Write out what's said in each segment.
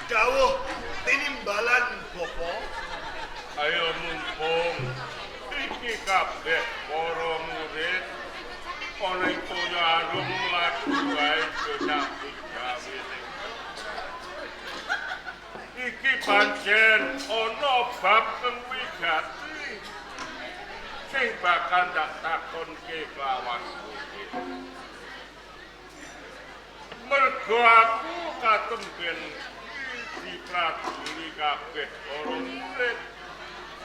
Dawuh tinimbalan bapa. Ayo mumpung iki kabeh para murid ana ing kaya arum lagu wae dosak gawe iki pancen ana bab kang wigati sing bakal tak takonke kelawan mergo aku katemben di pradiri kabeh para murid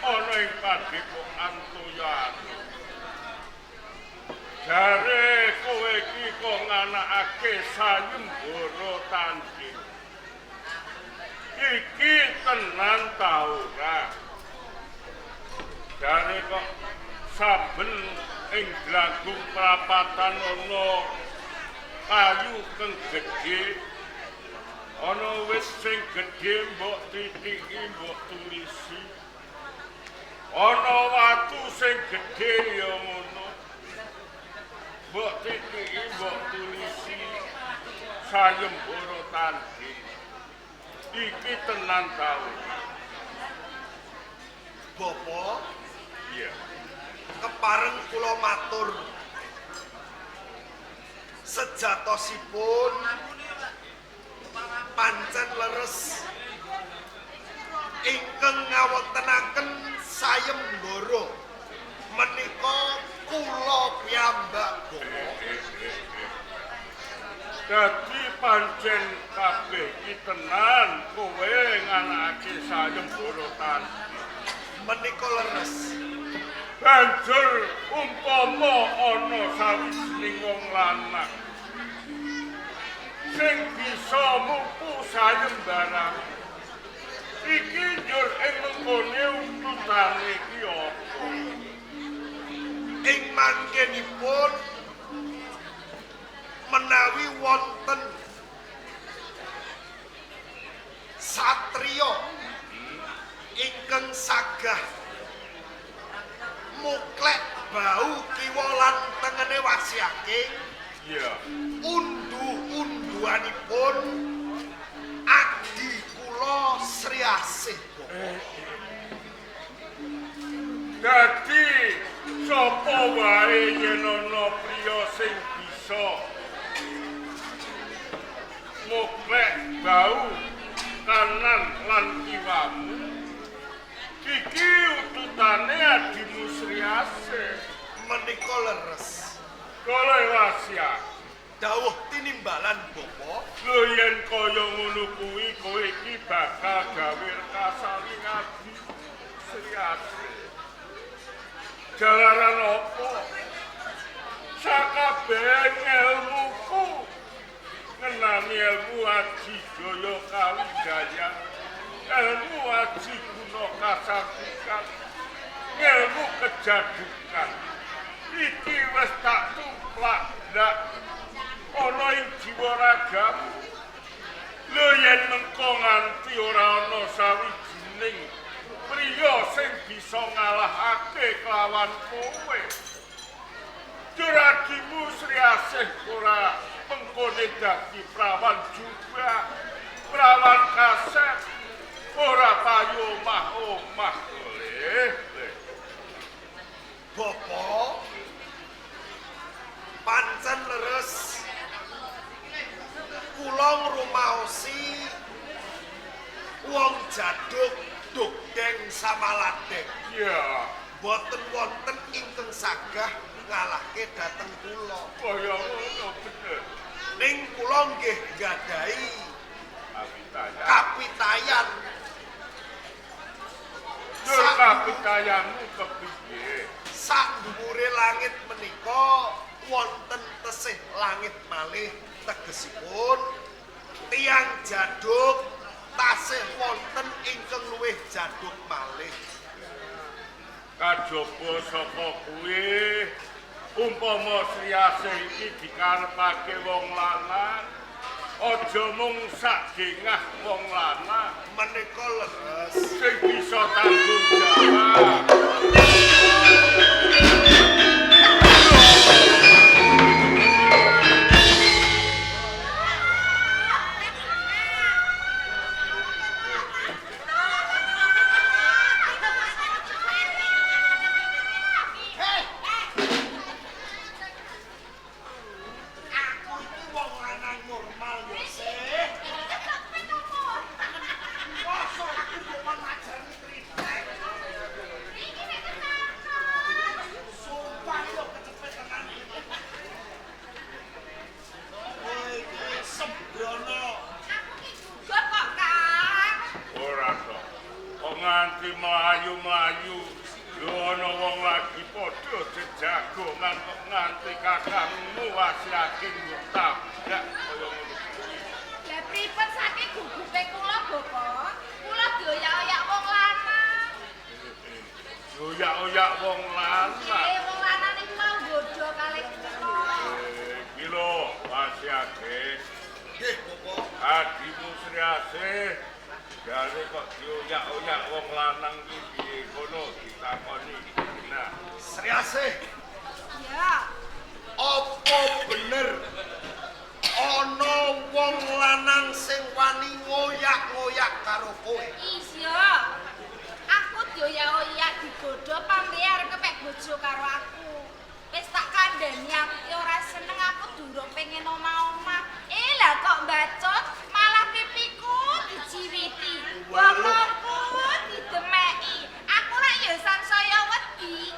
ana ing padepokan Toyan. Jare kowe iki kok nganakake sayembara tanding. Iki tenan ta ora? Jare kok saben ing glagung prapatan ana kayu kang gedhe. Ana wis sing gedhe mbok titiki mbok tulisi. Ana watu sing gedhe ya ngono. Mbok titiki mbok tulisi sayembara tanding. Iki tenan tau. Bapa, Iya. kepareng kula matur. Sejatosipun pancen leres ingkang ngawontenaken sayembara menika kula piyambak bapa. Dadi pancen kabeh iki tenan kowe nganakake sayembara tanding. Menika leres. Banjur umpama ana sawijining wong lanang sing bisa mupu sayembara iki njur ing mengkone untutane iki apa? Ing mangkenipun menawi wonten satriya ingkang sagah muklek bau kiwa lan tengene wasiake Iya. undu-unduanipun adi kula Sri Asih. Dadi sapa wae yen ana priya sing bisa muklek bau kanan lan kiwamu iki ututane adimu Sri Asih. Menika leres. Kala rahasia. Dawuh tinimbalan bapa. Lho yen kaya ngono kuwi kowe iki bakal gawe rekasane ngaji Sri Asih. Jalaran apa? Sakabeh ilmuku ngenani ilmu aji jaya kawigaya, ilmu aji guna kasatrikan, ilmu kejadukan. Iki wis tak tumplak ndak ana ing jiwa ragamu. Lho yen mengko nganti ora ana sawijining priya sing bisa ngalahake kelawan kowe. Juradimu Sri Asih ora mengkone dadi prawan juga, prawan kaset, ora payu omah-omah oleh. Bapa pancen leres. Kula ngrumaosi wong jaduk dugdeng samaladeng. Ya, Boten wonten ingkang sagah ngalahke dhateng kula. kaya ngono bener. Ning kula nggih gadahi Kapitayan. kapitayan. Nur kapitayanmu kepiye? Sak dhuwure langit menika wonten tesih langit malih, tegesipun tiyang jaduk tasih wonten ingkang luwih jaduk malih. Kajaba saka kuwi umpama Sri Asih iki dikarepake wong lanang, aja mung sak dengah wong lanang Menika leres. sing bisa tanggung jawab. nganti mlayu-mlayu lho ana wong lagi padha jejagongan kok nganti kakangmu wasiake nggo tabrak kaya ngono kuwi. Lah pripun saking gugupe kula, Bapak? Kula dioyak-oyak wong lanang. Oyak-oyak wong lanang. Wong lanang niku mau bodho kalih kula. Iki lho wasiake. Nggih, Bapak. Adimu Sri Asih jare kok dioyak-oyak wong lanang iki piye kono ditakoni. Nah, Sri Asih, Ya. apa bener ana wong lanang sing wani ngoyak-ngoyak karo kowe? Iya. Aku dioyak-oyak digodho pamrih arep kepek bojo karo aku. Wis tak kandhani aku ki ora seneng aku durung pengen omah-omah. Lah kok bacot malah pipiku diciwiti. Wongku didemeki. Aku ra ya sansaya wedi.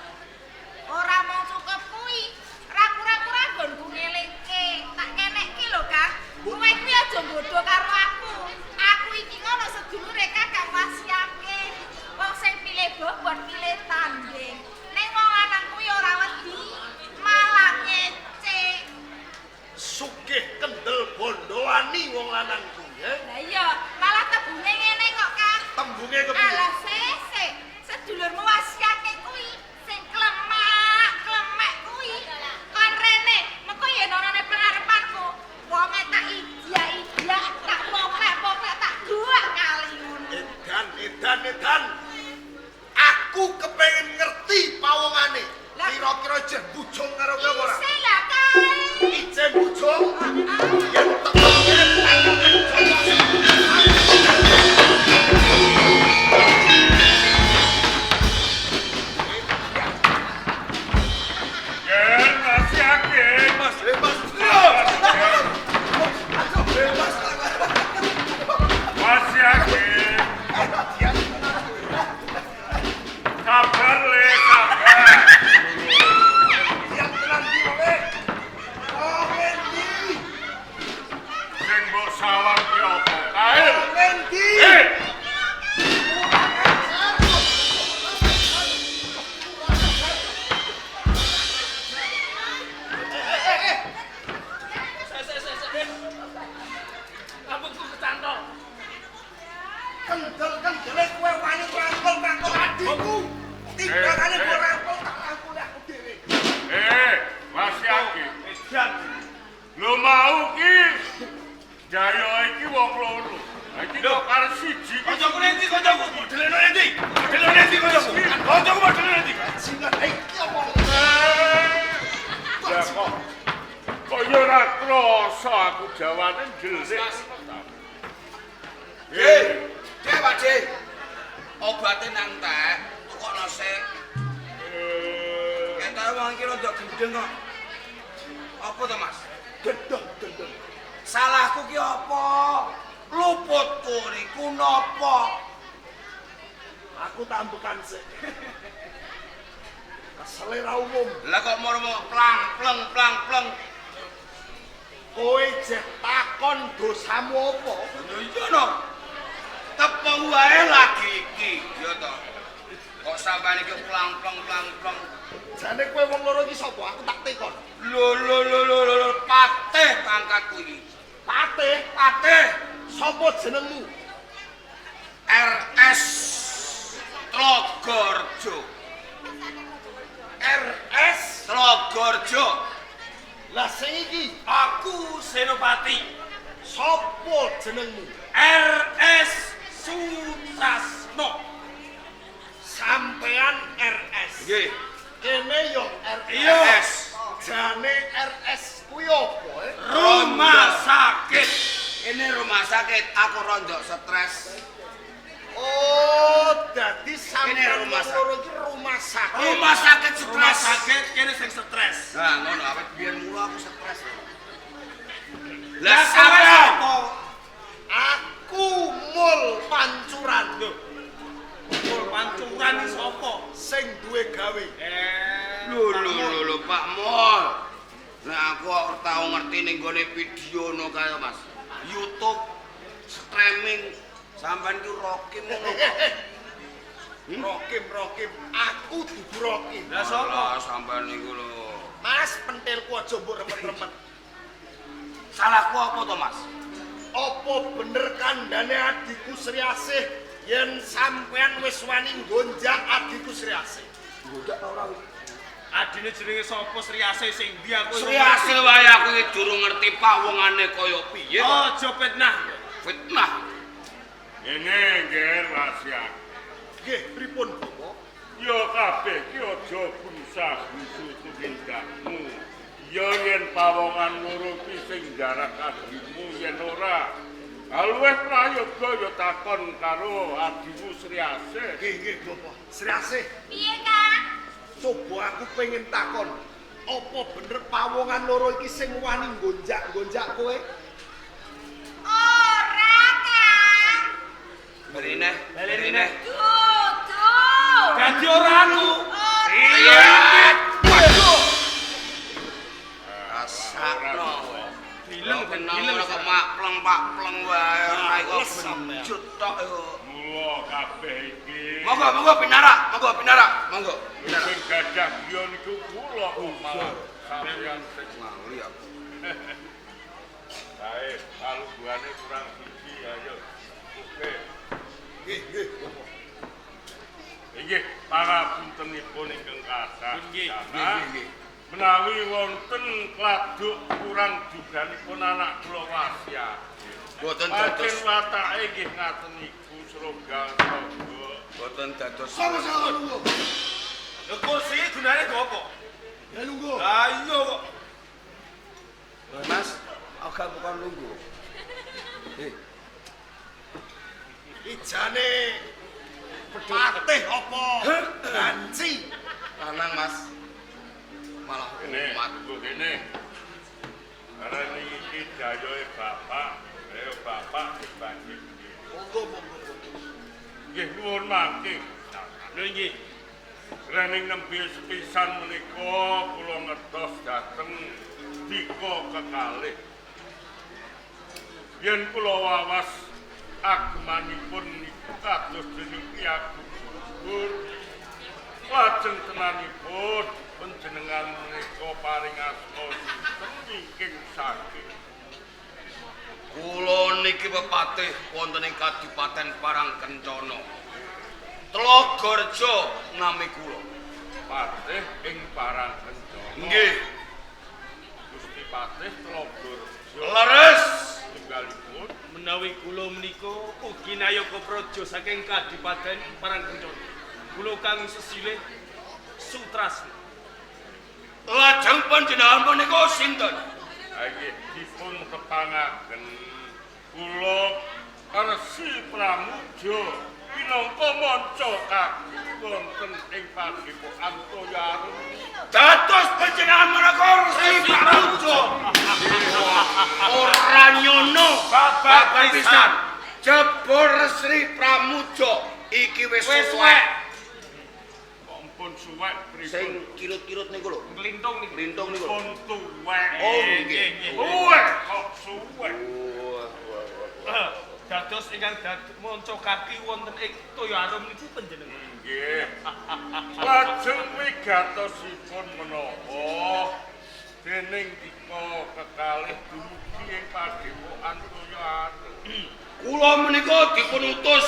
Ora mung cukup kuwi, ra kura-kura nggonku ngelingke. Tak kenekke lho, Kang. Kowe kuwi aja bodho karo aku. Aku iki ngono sedulure Kakang wasiake. Wong sing pilih bobot pilih tanding. Ning wong lanang kuwi ora wedi, malah ngece. Sugih kendel bondoani wong lanang kuwi, Lah iya, malah tebune ngene kok, Kang. Tembunge kepiye? Alah sesek, sedulurmu wasiake kuwi sing klemak kuwi. Kon rene, mengko yen ana pengarepanku, wonge tak idya tak pokrek tak duak kali ngono. Edan. Aku kepengin ngerti pawongane. Lah. Kira-kira jen bujung karo kowe ora? Isi lah kae. Ijen bujung. Yen tekan yen wasiake Mas. wasiake kabar le kabar. Siap tenan iki wae. Oh, Wendy. Sing mbok sawang ki apa kae? Wendy. Kendel-kendele kowe wani rangkul adikku. Timbangane kowe rangkul tak rangkul aku dhewe. Wasiake. Lho mau ki Jaya iki wong loro. Iki kok karo siji. Kancaku endi kancaku? Modelene endi? Modelene endi kancaku? Kancaku modelene endi? Singan iki apa? Ya kok yo ora krasa aku jawane jelik. Dek, Pak Dik. Obate nang tek, tukokno sik. Ketoke wong iki rada gendeng kok. Apa to, Mas? Gendeng. Salahku ki apa? Luputku niku napa? Aku tambekan sik. Keselera umum. Lah kok moro-moro plang-pleng. Kowe jek takon dosamu apa? Lho iya no. Tepung wae lagi iki, ya to. Kok sampean iki plang-pleng. Jane kowe wong loro iki sapa? Aku tak tekon. Lho, patih pangkatku iki. Patih. Sapa jenengmu? RS Trogorjo. RS. Trogorjo. Lah sing iki Aku Senopati. sapa jenengmu? RS Sutasno. Sampean RS. Nggih. Kene yo RS. Iya. Jane RS kuwi apa? Rumah sakit. Ini rumah sakit. Aku ronjok stres. Oh, dadi sampean rumah sakit. loro iki rumah sakit. Rumah sakit stres. Rumah sakit kene sing stres. Nah, ngono awet biyen mulu aku stres. Lah Lah sampean sampean sapa? Aku Mul Pancuran. Mul Pancuran iki sapa? Sing duwe gawe. Lho Pak Mol. Nek aku ora tau ngerti ning gone video no kaya Mas. YouTube streaming sampean ki roki ngono. Rokim, aku dudu Rokim. Lah sapa? Lah sampean niku lho. Mas pentilku aja mbok remet-remet. Salahku apa to, Mas? Apa bener kandhane adikku Sri Asih yen sampean wis wani gonjak adikku Sri Asih? Gonjak ta ora? Adine jenenge sapa Sri Asih sing ndi aku. Sri Asih wae aku iki durung ngerti pawongane kaya piye. Aja fitnah. Fitnah. Ini nggih rahasia. Nggih, pripun, Bapak? Ya kabeh ki aja berusaha bisu tindakmu. Ya yen pawongan loro ki sing jarak adimu yen ora. Luwih prayoga ya takon karo adimu Sri Asih. Nggih, Bapak. Sri Asih, Piye, Kang? coba aku pengen takon. Apa bener pawongan loro iki sing wani gonjak-gonjak kowe? Ora, Kang. Berine. Dudu. Dadi ora aku. Iya. Waduh. Asakno. Film Film kok mak pleng wae ora iku benjut tok yo. Mula kabeh iki Monggo pinara. Monggo. sing gadah griya niku kula malah sampeyan sing mau Iya. Kae kalungguane kurang siji ayo. Oke. Nggih, Bapak. Inggih pangapuntenipun ingkang kathah. Nggih, Nggih. Menawi wonten kladuk kurang duganipun anak kula wasiat. Boten Pancen dados watake nggih ngaten niku srogang sogo. boten dados. Sama-sama lungguh. Lho kursi gunane go apa? Ya lungguh. Lah iya kok. Mas, agak bukan lunggu. Ijane patih apa? Ganci. Lanang Mas. Malah Kene, umat. tunggu kene. Karena iki dayoe bapak, ayo bapak dibanding. Monggo. Nggih nuwun mangke. Lho nggih. Rening nembe sepisan menika kula ngertos dhateng dika kekalih. Yen kula wawas agemanipun niku kados dening Ki Gugur. Lajeng tenanipun panjenengan menika paring asma saking saking. Kula niki pepatih wonten ing Kadipaten Parangkencana. Tlagarja nami kula. Patih ing Parangkencana. Nggih, Gusti Patih Tlagarja leres. tunggalipun Menawi kula menika ugi nayaka praja saking Kadipaten Parangkencana. Kula kang sesilih Sutrasna. Lajeng panjenengan menika sinten? nggih dipun tepangaken kula Resi Pramuja minangka manca kaki wonten ing padepokan Toyarum. Dados panjenengan menika Resi Pramuja. Ora nyono babar pisan. Jebul Resi Pramuja iki wis suwek. Kok ampun suwek Sing pripun? kirut-kirut niku lho. Nglintung niku. Lintung niku lho. Pun tuwek. Oh, Nggih, nggih. nggih. Suwek kok suwek. Dados ingkang monco kaki wonten ing Toyarum niku panjenengan. Nggih. Lajeng wigatosipun menapa dening dika kekalih dumugi ing padepokan Toyarum. Kula menika dipun utus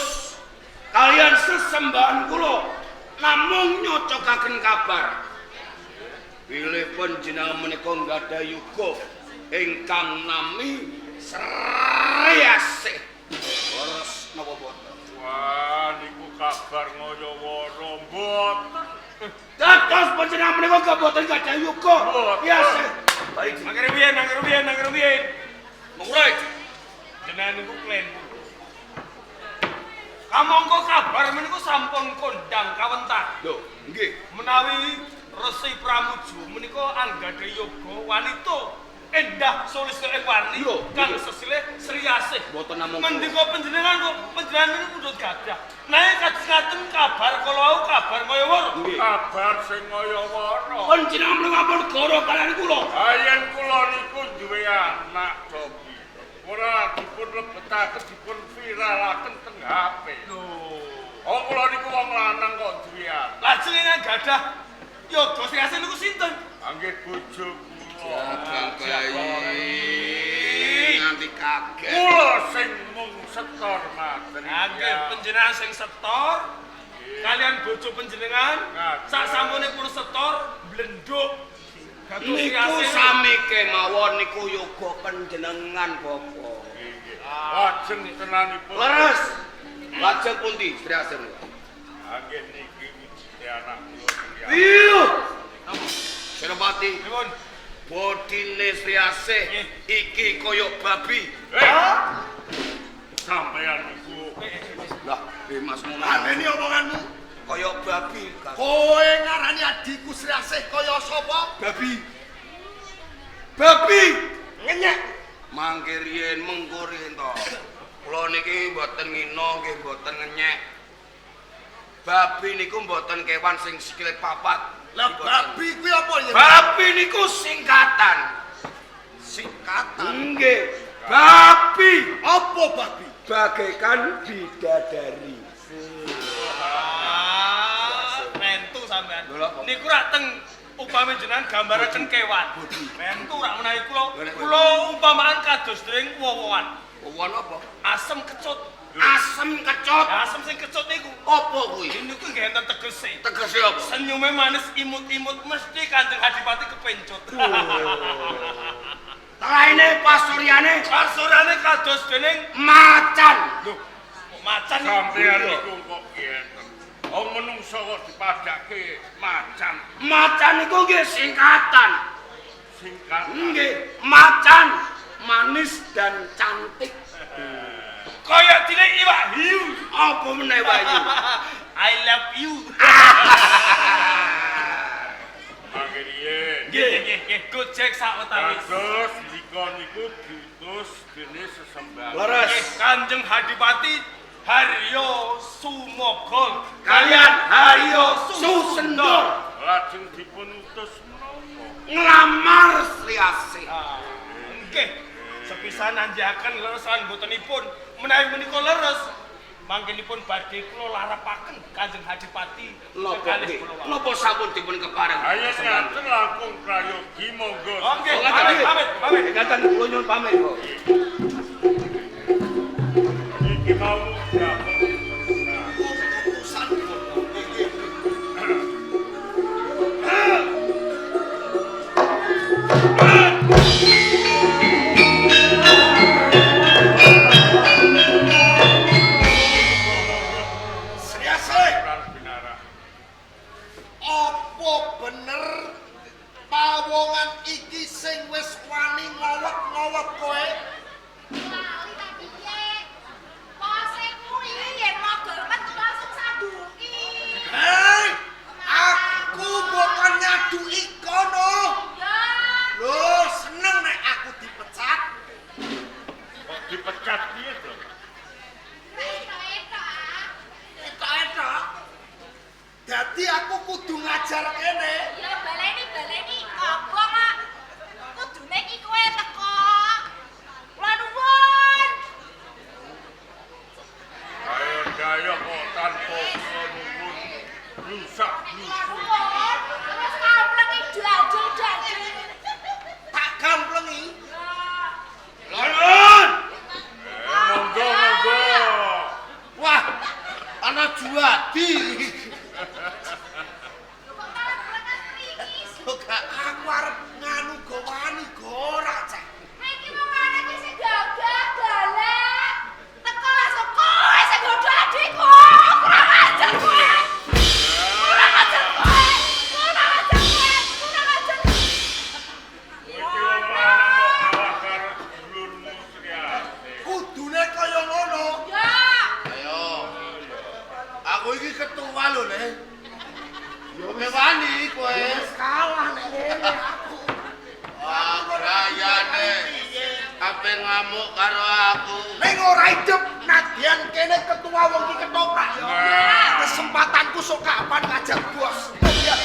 kalian sesembahan kula namung nyocokaken kabar. Bilih panjenengan menika nggada yuga ingkang nami Sri Asih. Leres napa boten? Wah, niku kabar ngaya-wara mboten. Dados panjenengan menika gak boten nggada yuga. Ya Asih. Baik, Mangkene biyen. monggo. Jenengan niku klen. Kamangka kabar menika sampun kondang kawentar. Lho, nggih. Menawi Resi Pramuja menika anggada yoga wanita endah sulistya ing warni Lho, kang lho. sesilih Sri Asih. Boten namung Mendika panjenengan kok panjenengan niku mundhut gadah. Nanging kados-kados kabar kala wau kabar kaya wara. nggih. Kabar sing ngaya-wara. Panjenengan menika perkara kalian kula. Ayen kula niku duwe anak Dobi. Ora dipun lebetaken dipun viralaken teng HP. Lho. Oh kula niku wong lanang jenengan gadah yoga Sri Asih niku sinten? Anggih bojo kula. Kakang Kyai nganti kaget. Kula sing mung setor materi. Nggih, panjenengan sing setor kalian bojo panjenengan sak sampune pun setor blenduk. Gaduh Sri Niku Asih. sami kemawon niku yoga panjenengan Bapak. Lajeng tenanipun. Leres. Lajeng pundi Sri Asih? Anggih niki wiji anak kula Sri Asih. Iya. Senopati, Pripun? bodine Sri Asih iki koyo babi. Sampeyan niku Lah, Mas ngono. Aneh omonganmu. Koyo babi. Kak. Kowe ngarani adikku Sri Asih kaya sapa? Babi. Babi. Ngenyek. Mangke riyen mengko riyen to. Kula niki mboten ngino nggih mboten ngenyek. Babi niku mboten kewan sing sikile papat. Lah babi kuwi apa ya? Babi niku singkatan. Singkatan. Nggih. Babi. Apa babi? Bagaikan bidadari. Mentu sampean. Lho, apa? Niku rak teng upami jenengan gambaraken kewan. Mentu rak menawi kula. Kula umpamaan kados dening wowoan. Wong apa? Asem kecut. Asem kecut. Asem sing kecut niku. Apa kuwi? Niku nggih enten tegese. Tegese apa? Senyume manis imut-imut mesti Kanjeng Adipati kepencut. Raine pasuryane Pasurane kados dening macan. lho kok macan niku. sampeyan niku kok ngenten. Wong menungso kok dipadake macan Macan niku nggih singkatan. singkatan. Nggih, macan manis dan cantik. Kaya dene iwak hiu. Apa meneh bayu? I love you. Mangke riyen Nggih, Gojek sawetawis. kados dikon niku diutus dene sesembahan. Leres. Kanjeng Hadipati Haryo Sumogol Kalian Haryo Susendor Lajeng dipun utus menapa? nglamar Sri Asih. Nggih, sepisan nanjaken leresan botenipun menawi menika leres mangkenipun badhe kula larepaken Kanjeng Hadipati Napa kekalih nggih? kula. Napa sampun dipun kepareng? Ayo nganten langkung prayogi monggo. Oh, nggih, Oh, pamit, nggih. pamit, pamit. Ngaten kula nyuwun pamit, Kok. Iki mau dapet. Urusan Sri Asih, Binara. apa bener pawongan iki sing wis wani ngowet-ngowet kowe? Lali tak piye? Pose kuwi yen mogol metu langsung saduki. Hei, aku bukan nyaduki kono. Ya, Loh, seneng nek aku dipecat. Kok dipecat piye to? etok-etok ah. Etok-etok. Dadi aku kudu ngajar kene. Ya baleni obong kok. Kudune iki kowe teko. Kula nuwun. Ayo daya kok tanpa nuwun. Rusak rusuh. Nuwun. Terus kampleng iki dajul-dajul. Tak gamplengi. Ya. Lawan! Monggo monggo. Wah, ana juadi. Kok kamplengan mriki? Gak aku arep nganu go wani go ora cah. Iki wong lanang iki sing gagah galak. Teko langsung kowe sing godho adikku. Kurang ajar kowe. Kurang ajar kowe. Kurang ajar kowe. Kurang ajar. Iki wong lanang kok kalah karo dulurmu Sri Asih. Kudune kaya ngono. Ya. Ayo. Aku iki ketua lho, Le. Yo mewani kowe. Kalah nek ngene aku. Wah, gayane. Ape ngamuk karo aku. Ning ora idep nadyan kene ketua wong iki ketoprak. Kesempatanku sok kapan ngajar bos. Ya.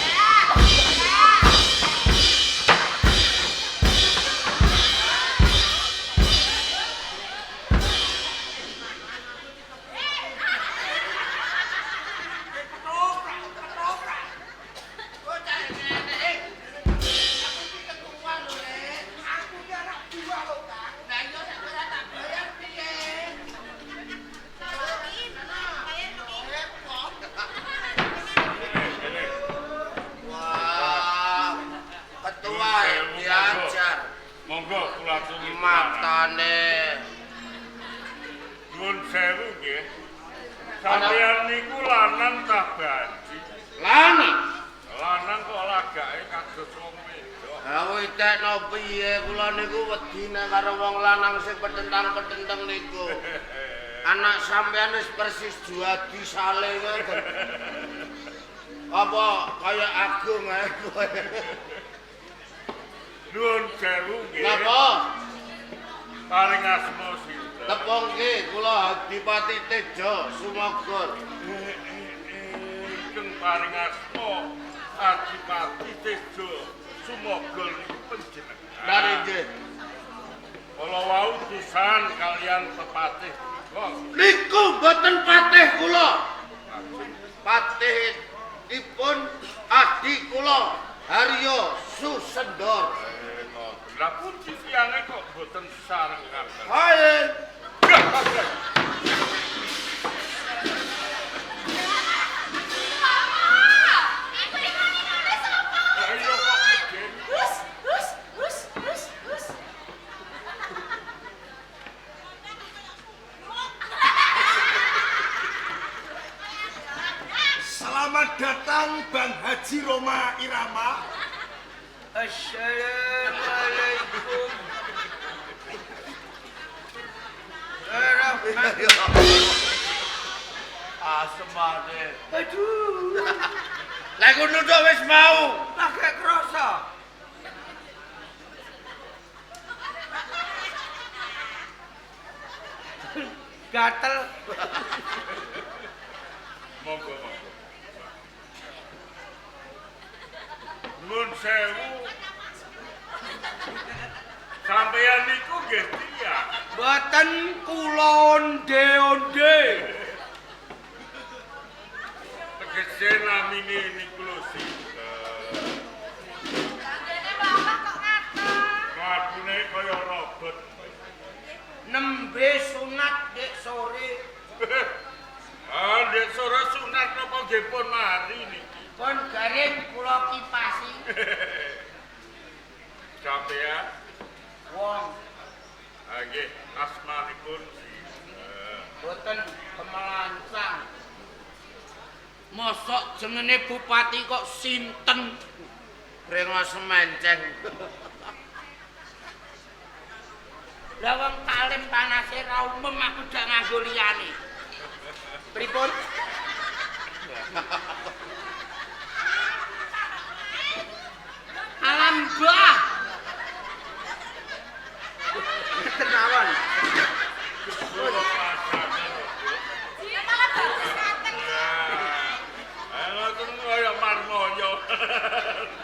Ketoprak. Apane? Nuwun sewu nggih. Sampeyan niku lanang ta baji? Lanang. Lanang kok lagake kados wong wedok. Ha kowe tekno piye kula niku wedi nek karo wong lanang sing petentang-petenteng niku. Anak sampeyan wis persis juadi sale ngoten. Apa kaya agung ae kowe. Nuwun sewu nggih. Napa? Paring asma sinten? Tepungke kula Adipati Tejo Sumogor. Ingkang paring asma Adipati Tejo Sumogol niku panjenengan. Dari nggih. Kula wau pisan kalian pepatih. Niku mboten patih kula. Patih ipun adik kula Haryo Susendor. Lah pun siange kok mboten sareng kabeh. Hae. Ayo kok ngeden. Selamat datang Bang Haji Roma Irama. Assalamualaikum. Asemane. Aduh, Lah ngono tok wis mau. lagi kroso. Gatel. Monggo. Nuwun sewu. Sampeyan niku nggih tiyang. Mboten kula onde-onde. Tegese namine niku lho sinten. Dene bapak kok ngaten. Mlakune kaya robot. Nembe sunat dek sore. Ah, dek sore sunat napa nggih pun mari niki. Pun garing kula kipasi. Sampeyan Wong nggih asmanipun sinten. boten kemelancang. Mosok jenenge bupati kok sinten? Rengos menceng. Lah wong talim panase ra umum aku dak nganggo liyane. Pripun? Alam bah. Kenawan. Kula pasane lho. Dia malah bagus ngaten. Ayo ngoten kaya marmoyo.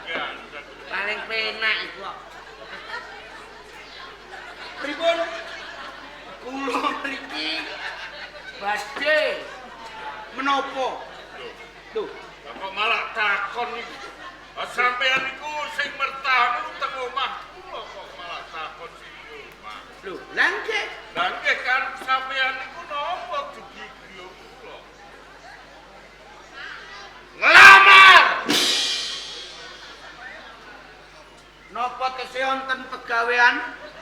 Ganteng. Paling penak iku kok. Pripun? Kula mriki badhe menapa? Tuh, Kok malah takon iki. Sampeyan niku sing mertamu teng omah kula kok malah takon sing omah. lho, lha nggih. Lah nggih kan sampeyan niku napa dugi griya kula? Ngelamar. Napa tesih wonten pegawean?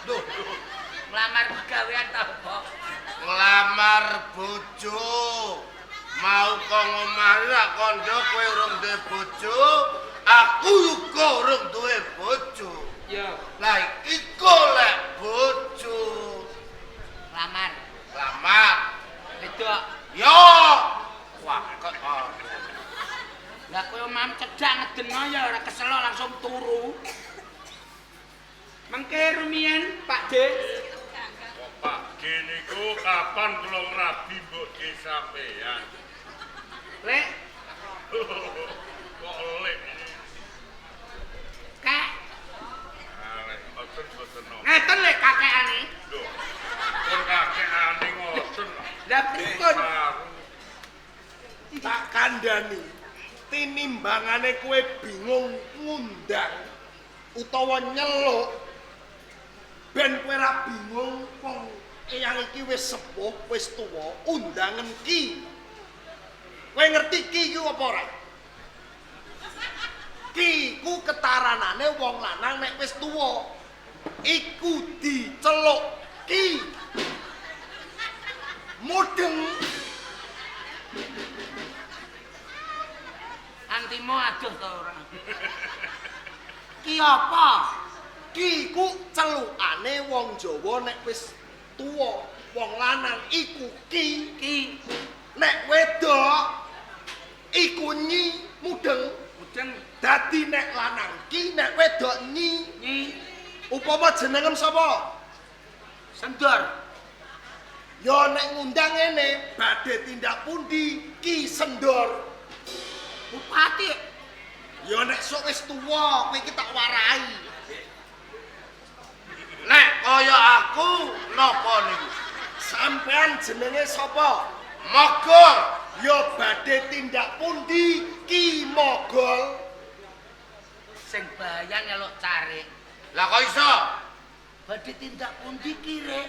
Duh, nglamar pegawean ta, Mbok? Ngelamar bojo. Mau kok ngomah lak kondo kowe urung duwe bojo, aku uga urung duwe bojo. Ya, Lah iki golek bojo. nglamar. Lamar. Wedok. Yo. Wah, kok Lah kowe mam cedhak ngedeno ya ora keselo langsung turu. Mengke rumiyin Pak De. Kok Pak G niku kapan kula ngrabi mbok G sampeyan? Lek, Kok lek. Kak, Lek boten napa. ngeten lek kakekane. Lho. Pun kakekane ngoten. Lah pripun? Baru. Tak kandhani. Tinimbangane kowe bingung ngundang utawa nyeluk ben kowe ra bingung wong eyang iki wis sepuh, wis tuwa, undangan ki. Kowe ngerti ki iku apa ora? Ki ku ketaranane wong lanang nek wis tuwa. Iku diceluk Ki mudeng Antimu aduh to ora. Ki apa? Ki ku celukane wong Jawa nek wis tuwa, wong lanang iku ki. Ki Nek wedok iku nyi mudeng. mudeng Dadi nek lanang ki, nek wedok nyi. nyi Upama jenengem sapa? sendor. Ya nek ngundang ngene badhe tindak pundi Ki Sendor. Bupati. Ya nek sok wis tuwa kowe iki tak warai. Nek kaya aku napa niku? Sampean jenenge sapa? Mogol. Ya badhe tindak pundi Ki Mogol. Sing bayan nyeluk carik. Lah kok iso? Badhe tindak pundi ki rek?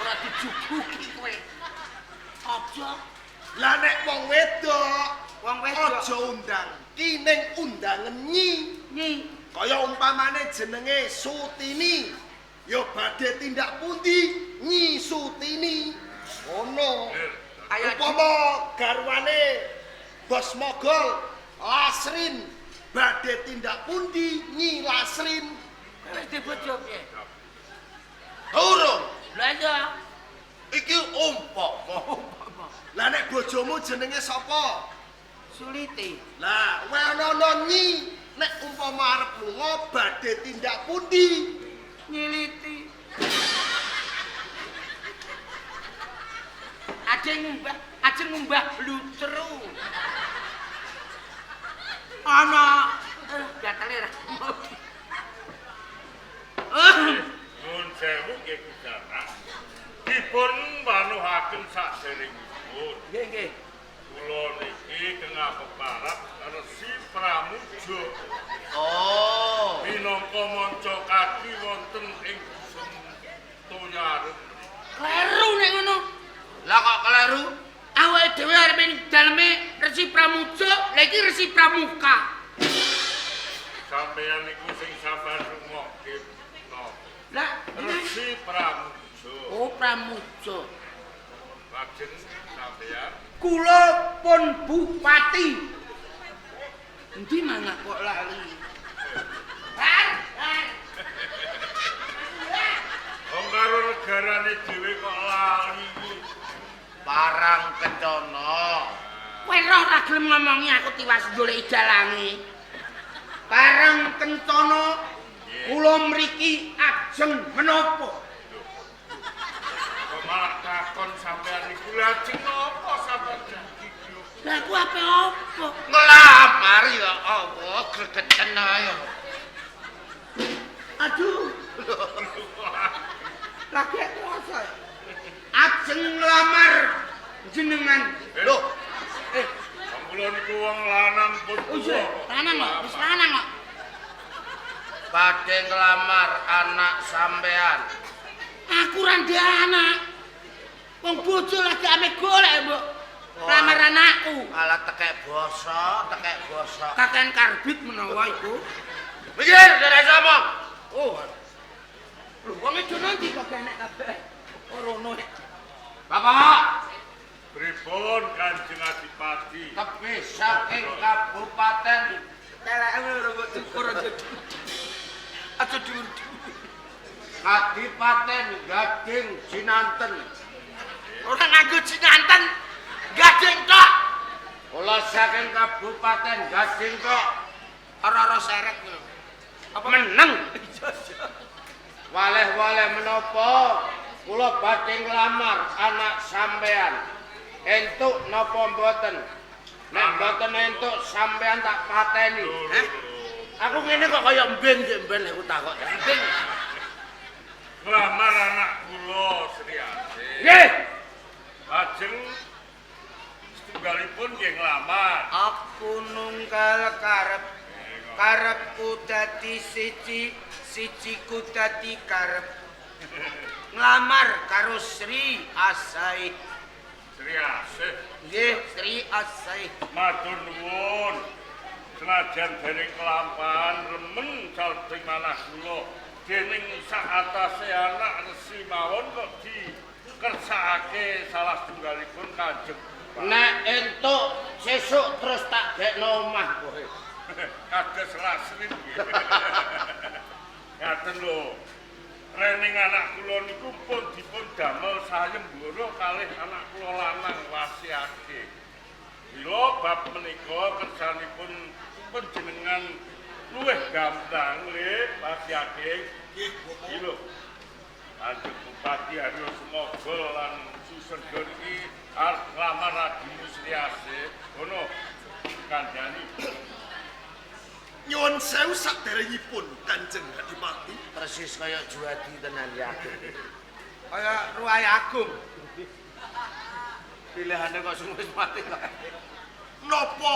Ora dijuguki kowe. Aja Lah nek wong wedok, wong wedok aja undang Ki ning undangan nyi. nyi. Kaya umpamane jenenge Sutini, ya badhe tindak pundi Nyi Sutini. Ngono. Ayo Upama garwane Bos Mogol Lasrin, badhe tindak pundi Nyi Lasrin. wis dibojo piye? Durung. Lah iya. Iki umpama. Lah nek bojomu jenenge sapa? Suliti. Lah, kowe ana Nyi, nek umpama arep lunga badhe tindak pundi? Nyiliti. Ajeng ngumbah blutru. Ana gatele ra. Nun sewu nggih Gusti. Dipun manuhaken saderengipun. Nggih nggih. Kula niki tengah peparap Resi Pramuja. Oh. Minangka manca kaki wonten ing dusun Toyarum. Kleru nek ngono. Lah kok kleru? Awake dhewe arep ning daleme Resi Pramuja, lha iki Resi Pramuka. Sampeyan niku sing sabar rungokke. Lah Resi Pramuja. oh Pramuja. Lajeng sampeyan Kula pun bupati. Endi mangak kok lali? Har. wong karo negarane dhewe kok lali. Parang kencana. Kowe roh ra gelem ngomongi aku tiwas golek dalange. Parang kencana kula mriki ajeng menapa? Kok malah takon sampeyan niku lajeng napa sampeyan dikido? Lah ku ape apa? Ngelamar ya Allah, gregeten ae. Aduh. Lagi kuasa. Ajeng nglamar jenengan. Loh, kula niku wong lanang pun tuwa. Lanang kok, wis lanang kok. Badhe nglamar anak sampean. Aku ra ndek anak. Wong bojo lagi ame golek, Mbok. Lamar anakku. Alah tekek basa. Kakean karbit menawa iku. Mikir dari sapa? Oh. Lho, wong itu nanti kok enek kabeh. Orono. Bapak, Pripun Kanjeng Adipati? tepi saking kabupaten teleke ora kok cukur aja. Aja dhuwur. Kadipaten Gading Jinanten. Ora nganggo Jinanten. Gading kok. Kula saking kabupaten Gading kok. Ora-ora seret lho. Apa meneng? Waleh-waleh menapa kula badhe nglamar anak sampean. Entuk napa mboten? Nek mboten entuk sampean tak pateni. Aku ngene kok kaya mbing mben aku takok. Mbing. Nglamar anak kula Sri Asih. Nggih. Lajeng setunggalipun nggih nglamar. Aku nunggal karepku dadi sijiku dadi karep. Nglamar karo Sri Asih. Sri Asih. Nggih, Sri Asih. Matur nuwun. Senajan dereng kelampahan remen salting manah kula dening sak atase anak resi mawon kok dikersakake salah tunggalipun Kanjeng. Nek entuk sesuk terus tak gekno omah kowe. Kados rasmin nggih. Ngaten lho. Rening anak kula niku pun dipun damel sayembara kalih anak kula lanang wasiake. Mila bab menika kersanipun panjenengan luwih gampang nggih wasiake. Nggih, Bapak. Iki lho. Kanjeng Bupati Haryo Sumogol lan Susendra iki arep nglamar Adimu Sriase. Ngono kandhani. Nyuwun sewu saderengipun Kanjeng Adipati. Persis kaya Juwadi tenan ya. Kaya Ruai Agung. Pilihane kok sing wis mati kok. Napa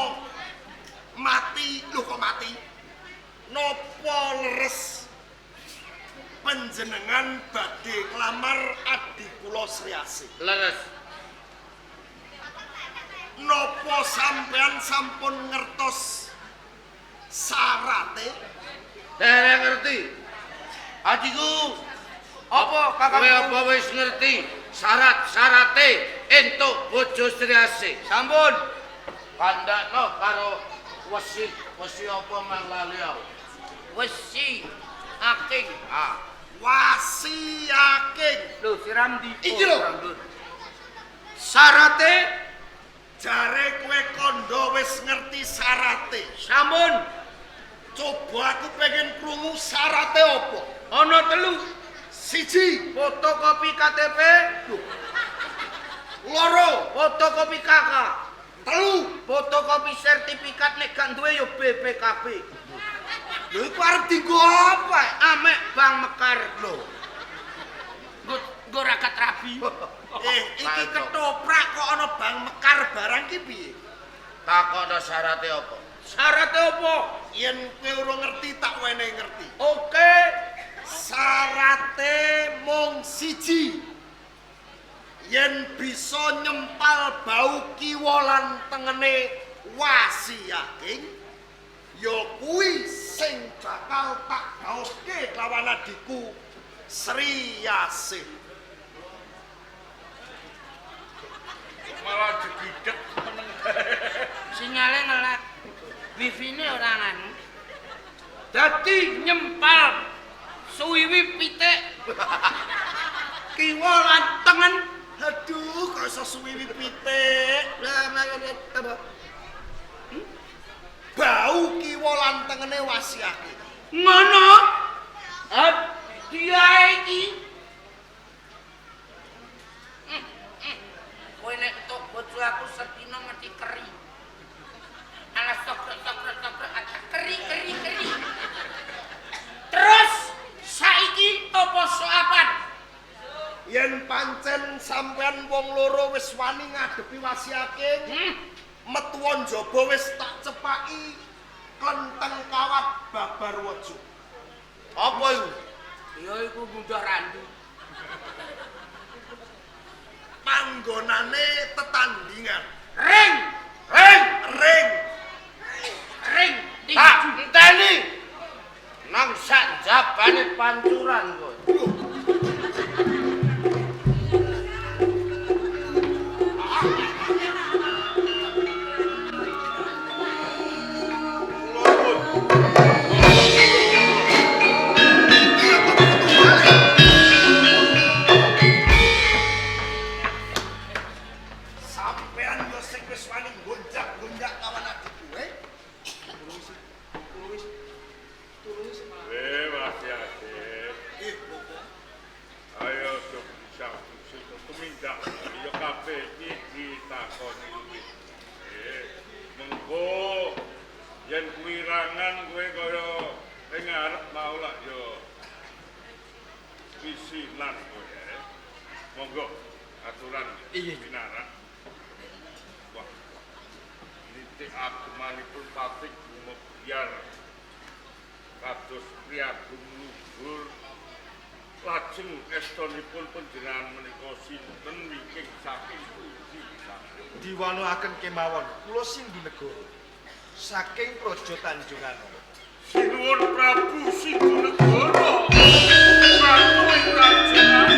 mati? Lho kok mati? Napa leres panjenengan badhe nglamar adi kula Sriase? Leres. Napa sampean sampun ngertos syarate? Dereng ngerti. Adiku, Apa kowe kakang? apa wis ngerti syarat-syarate entuk bojo Sriase? Sampun. Kandakno karo wesi apa manglali aku. Wesi aking. Ah, Wasi yakin. Lho, si Ramdi. Iki lho. Syarate Jare kowe kondo wis ngerti syarate. sampun Coba aku pengen krungu syarate apa? ana 3. Siji, Fotokopi KTP, loro, fotokopi KK, telu. fotokopi sertifikat nek gak duwe yo BPKB. Lho iku arep dienggo apa? Amek Bang Mekar lho. Nggo rakat rabi. Iki ketoprak kok ana Bang Mekar barang ki piye? takokno syarate apa? Syarate apa? Yen kowe ora ngerti tak wenehi ngerti. Oke. Syarate mung siji. Yen bisa nyempal bau kiwa lan tengene wasi yaking, ya kuwi sing bakal tak gaoke lawan adikku Sriase. Malah jedidek meneng. Sinyale ngelak. Wifi-ne ora nganu. Dadi nyempal suwiwi pitik kiwa lan tengen. Aduh, kok iso suwiwi pitik. Bau kiwa lan tengene wasi yaking. Ngono. Dia iki Kowe nek entuk bojo aku sedina mesti keri. Alas sok-sok keri. Terus saiki apa soapan? Yen pancen sampean wong loro wis wani ngadepi wasi yaking, metuwa njaba wis tak cepaki klenteng kawat babar waja. Apa iku? Ya iku munggah randu. Panggonane tetandingan. Ring Ring. Tak enteni. Nang sak jabane pancuran kowe. Sampean yo sing wis wani gonjak-gonjak kawan adikku, Wasiake. Bapak. Ayo sok bisa tumindak yo kabeh iki ditakoni kuwi. Mengko yen kuwi rangan kowe kaya ning arep mau lak yo pisinan kowe. Monggo aturan binarak. Wah. Nitik agemanipun Patik biar kados priyagung luhur lajeng estunipun panjenengan menika sinten wingking saking pundi Diwanuaken kemawon kula Sindhu Negara saking Praja Tanjungan. Sinuwun Prabu Sindunegara. Ratu ingkang jenengan.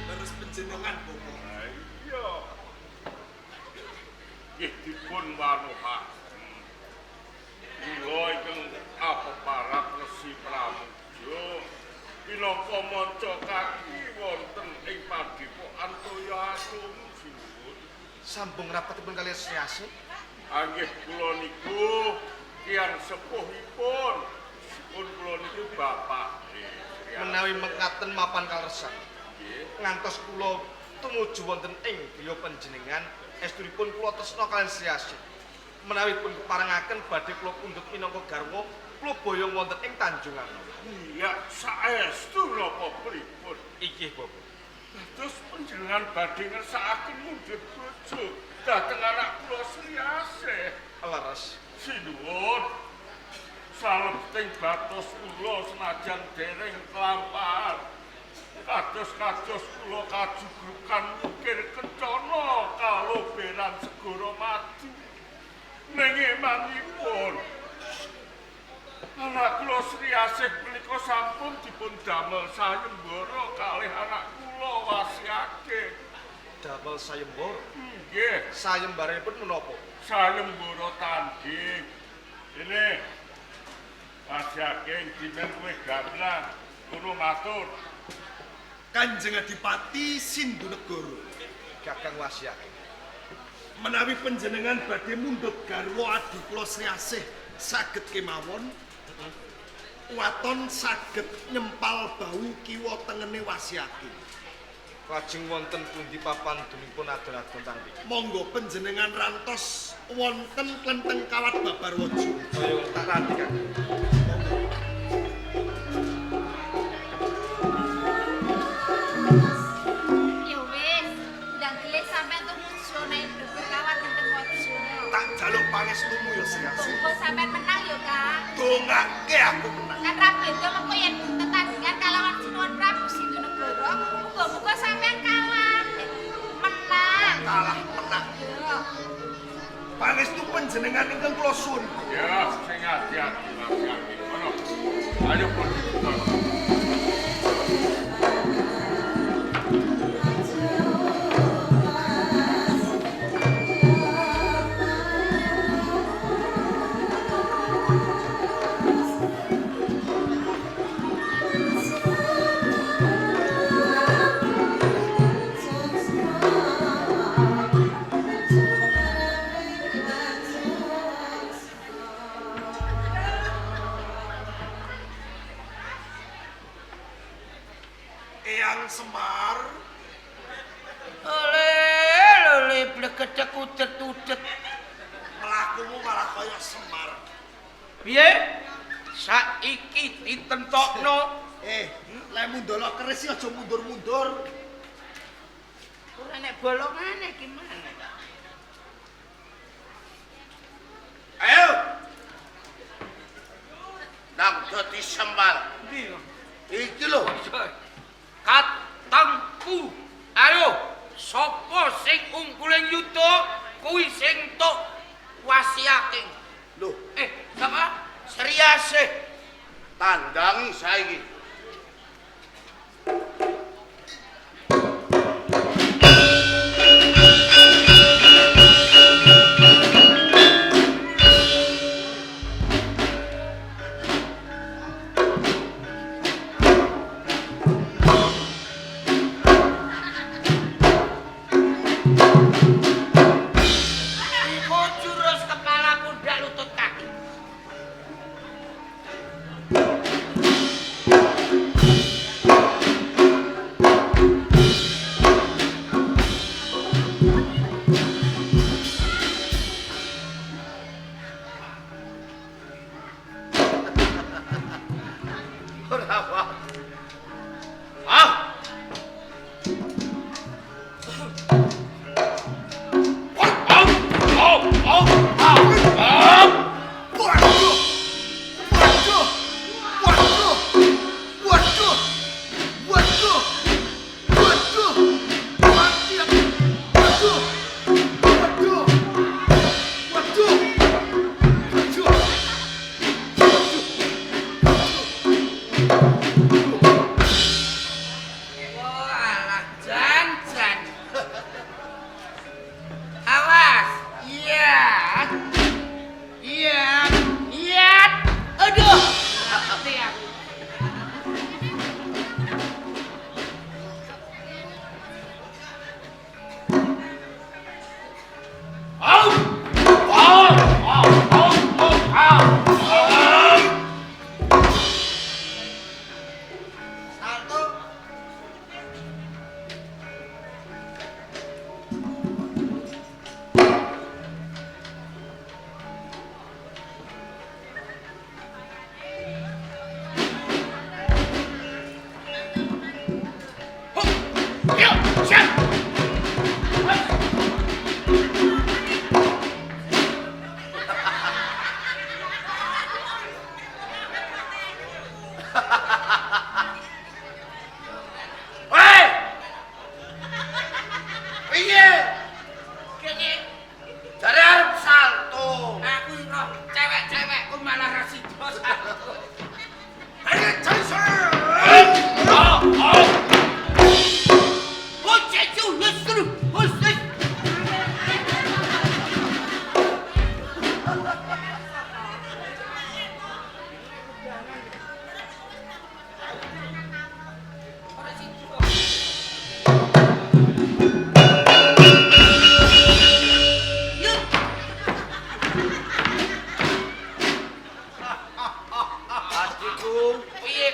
Terus panjenengan Bopo. Iya. Nggih dipun wanuhaken. Kula ingkang aparat Resi Pramuja minangka manca kaki wonten ing padepokan Toya Agung sinuwun. Sambung rapatipun kaliyan Sri Asih. Anggih kula niku tiyang sepuhipun. Pun kula niku bapak. Menawi mekaten mapan kaleresan. Nggih. Ngantos kula tumuju wonten ing griya panjenengan, estunipun kula tresna kaliyan Sri Asih. Menawi pun keparengaken badhe kula pundhut minangka garwa, kula boyong wonten ing Tanjungan. Iya, saestu napa pripun? Inggih, Bapak. Terus panjenengan badhe ngersakaken mundhut bojo dhateng anak kula Sri Asih. Leres. Sinuwun. Salebeting batos kula senajan dereng kelampahan. Kados-kados kula kajugrukan mikir kencana kaloberan segara madu. Ning emanipun anak kula Sri Asih punika sampun dipun damel sayembara kalih anak kula Wasiake. Damel sayembara. Nggih, Sayembaranipun menapa? sayembara tanding. Ini Wasiake dimen kowe gamelan kulo matur. Kanjeng Adipati Sindunegara. Kakang Wasiake. Menawi panjenengan badhe mundhut garwa adi kula Sri Asih saged kemawon, waton saged nyempal bau kiwa tengene Wasiake. Lajeng wonten pundi papan dunipun adon-adon tanding. Monggo panjenengan rantos wonten Klenteng Kawat Babarwaja. Kaya tak rati Kang. Ya wis, ndang gelis sampean tumuju nek Dukuh Kawat enten waja. Tak jaluk pangestumu ya Sri Asih. Muga sampean menang ya, Kang. Dongake aku menang. Kan ra beda mengko yen tetandingan kalawan Sinuwun Prabu Sindunegara, muga-muga sampean kalah. Menang. Kalah menang. Ya. Pangestu panjenengan ingkang kula suwun. Ya, sing ati-ati Wasiake. Ono. Ayo pun. Eyang Semar, Ole blegedek udet-udet. melakumu malah kaya Semar. Piye? Saiki ditentokno. Lek mundala keris aja mundur-mundur. Ora nek bolongane gimana? Ayo. Nang dadi sembal. Ndi? Iki lho. Katangku. Ayo, sapa sing ungguling yuda kuwi sing tok Wasiake. Lho, Sapa? Sri Asih. tandangi saiki. Iku jurus kepala pundak lutut kaki. Adikku, piye?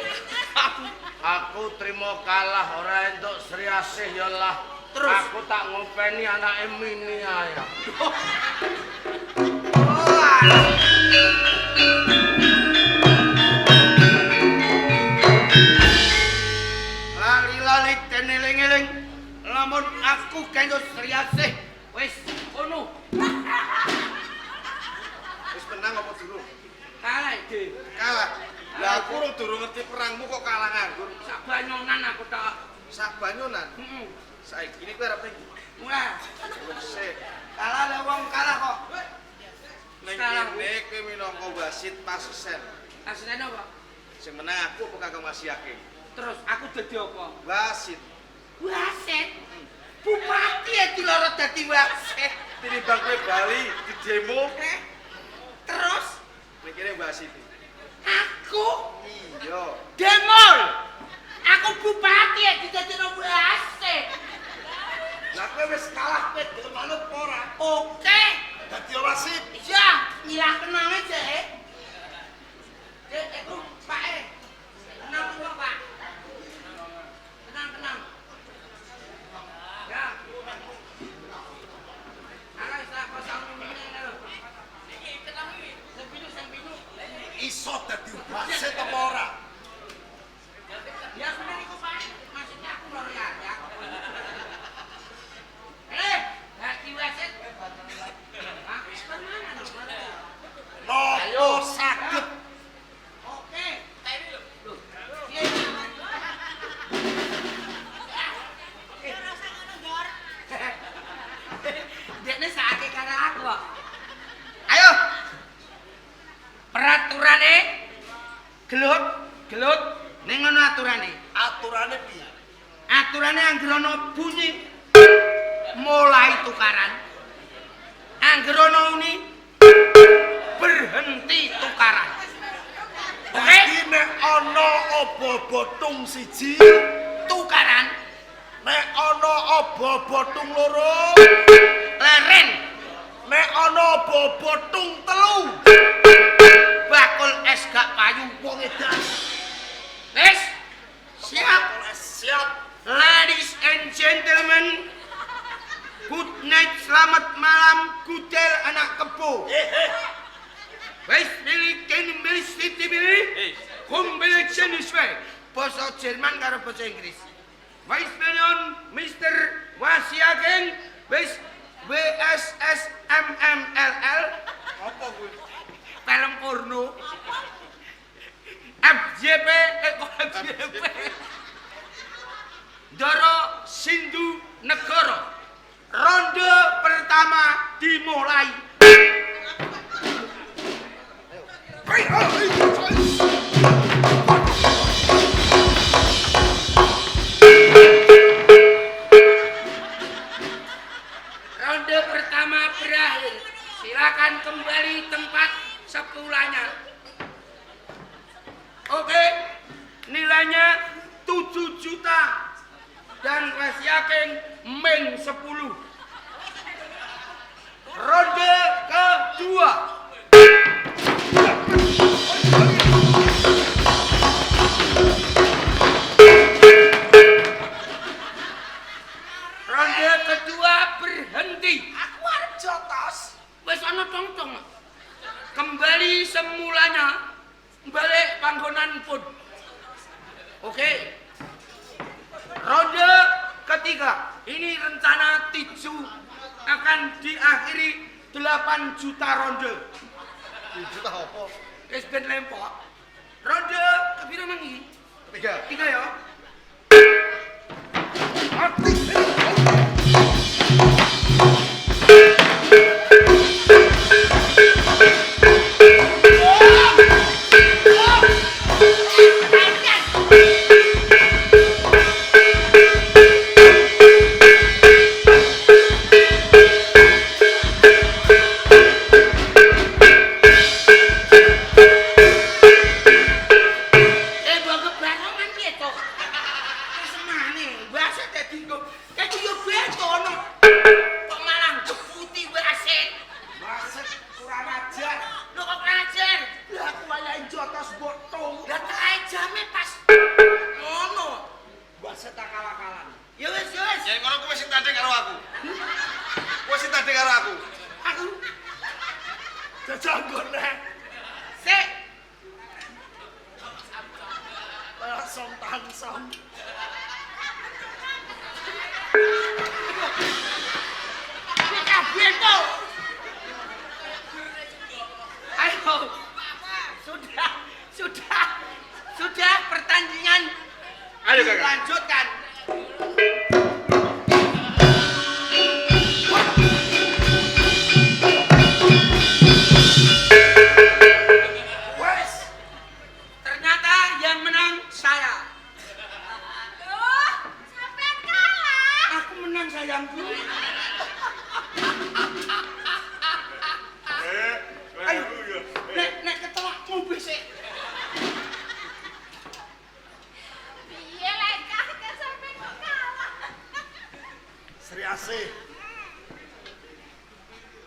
Aku terima kalah ora entuk Sri Asih ya lah. Terus aku tak ngopeni anake Mini ae. Lali-lali ten eling-eling. Lamun aku kanggo Sri Asih wis ngono. Wis menang apa durung? Kalah iki. Kalah. Lah aku durung ngerti perangmu kok kalah nganggur. Sak banyonan aku tok. Sak banyonan. Heeh. Saiki iki kowe arep ning Wah, sik. kalah le wong kalah kok. Ning Kalah. kene kowe minangka wasit pasesen. Asline apa? Sing menang aku apa Kakang Mas Yakin? Terus aku dadi apa? Wasit. Wasit. Bupati ya dilorot dadi wasit. Tinimbang kowe Bali di demo, Terus ning kene wasit. aku Iya. demol. Aku bupati ya didadekno wasit. Lah kowe wis kalah pet gelem manut apa ora? Oke. Dadi wasit. Iya, nyilah kenang aja, Itu, Pak, tenang dulu, Pak. Tenang. Ya. Alah, saya kosong ini, lho. Tenang ini, sempinu. Iso dadi wasit apa ora? Ya, sudah itu, Pak. Maksudnya aku lor ya. Hati wasit. Pak, sebenarnya, Nopo saged Oke. Loh. Dekne sakake karo aku kok. Ayo. Peraturane gelut ning ngono aturane. aturane piye? Aturane anggere ana bunyi mulai tukaran. Anggere ana uni berhenti tukaran. Oke? Dadi nek ana obo-botung siji, Tukaran nek ana obo-botung loro, leren nek ana obo-botung telu, bakul es gak payu wong edan. Wes, siap. siap. Ladies and gentlemen, good night, selamat malam, kudel anak kebo. Wes, milih City milih, kumbeli jenis we, bahasa Jerman karo bahasa Inggris. Wes, Mr. Wasiagen, wes, WSSMMLL, Apa kuwi? film porno. FJP, FJP. Doro Sindu Negoro. Ronde pertama dimulai. Ronde pertama berakhir. Silakan kembali tempat sepulanya. Oke, nilainya 7 juta dan Mas Yakin main 10. Ronde kedua. Ronde kedua berhenti. Aku arep jotos. Wis ana tong-tong. Kembali semulanya. Balik panggonan pun. Oke. Ronde ketiga. Ini rencana Tiju akan diakhiri 8 juta ronde. 7 juta apa? Wis ben lempok. Ronde kepiro nang iki? Ketiga. 3 ya. Yen ngono kowe sing tanding karo aku. Kowe sing tanding karo aku. Aku Jajanggone sik langsung tangsam. kabeh to. Ayo. Sudah pertandingan Ayo Kakak. lanjutkan. Wes, Ternyata yang menang saya. Loh, sampean kalah. Aku menang sayangku. Ayo, nek ketawakmu bisik. Piye lek kakek sampean kok kalah? Sri Asih.